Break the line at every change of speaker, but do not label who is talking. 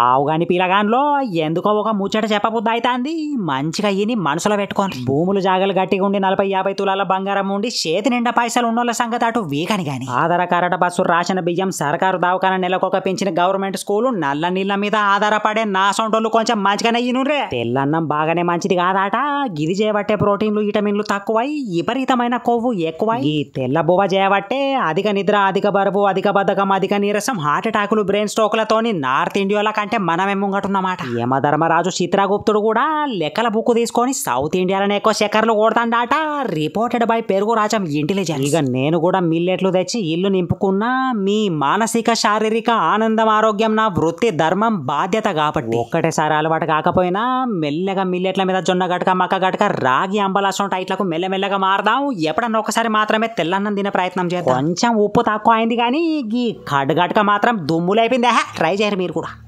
ఆవుగాని పిలగాన్లో ఎందుకో ఒక ముచ్చట చెప్పబుద్ది అయితాంది. మంచిగా ఈని మనసులో పెట్టుకోండి. భూములు జాగలు గట్టిగా ఉండి 40-50 తులాల బంగారం ఉండి చేతి నిండా పైసలు ఉన్నోళ్ళ సంగతి అటు వీకని గాని ఆధార కరెంట్ బస్సు రాసిన బియ్యం సర్కారు దవాఖాన నెలకొక పెంచిన గవర్నమెంట్ స్కూలు నల్ల నీళ్ళ మీద ఆధారపడే నా సొంటోళ్ళు కొంచెం మంచిగానే ఈనుర్రే. తెల్లన్నం బాగానే మంచిది కాదాట. గిది చేయబట్టే ప్రోటీన్లు విటమిన్లు తక్కువై విపరీతమైన కొవ్వు ఎక్కువై ఈ తెల్ల బువ్వ చేయబట్టే అధిక నిద్ర, అధిక బరువు, అధిక బద్ధకం, అధిక నీరసం, హార్ట్ అటాకులు, బ్రెయిన్ స్ట్రోక్లతోని నార్త్ ఇండియాల కంటే మనమే ముంగటున్నమాట. యమధర్మరాజు చిత్రగుప్తుడు కూడా లెక్కల బుక్ తీసుకొని సౌత్ ఇండియాలోనే ఎక్కువ చక్కర్లు కొడతాండాట. రిపోర్టెడ్ బై పెరుగు రాజం ఇంటెలిజెన్స్. ఇక నేను కూడా మిల్లెట్లు తెచ్చి ఇల్లు నింపుకున్నా మీ మానసిక శారీరక ఆనందం ఆరోగ్యం నా వృత్తి ధర్మం బాధ్యత కాబట్టి ఒక్కటేసారి అలవాటు కాకపోయినా మెల్లగా మిల్లెట్ల మీద జొన్న గటక, మక్క గటక, రాగి అంబలాసం టైట్లకు మెల్లమెల్లగా మారదాం. ఎప్పుడన్నా ఒకసారి మాత్రమే తెల్లన్నం తినే ప్రయత్నం చేద్దాం. కొంచెం ఉప్పు తక్కువ అయింది కానీ ఈ కడుగటక మాత్రం దుమ్ములైపోయింది. ట్రై చేయరు మీరు కూడా.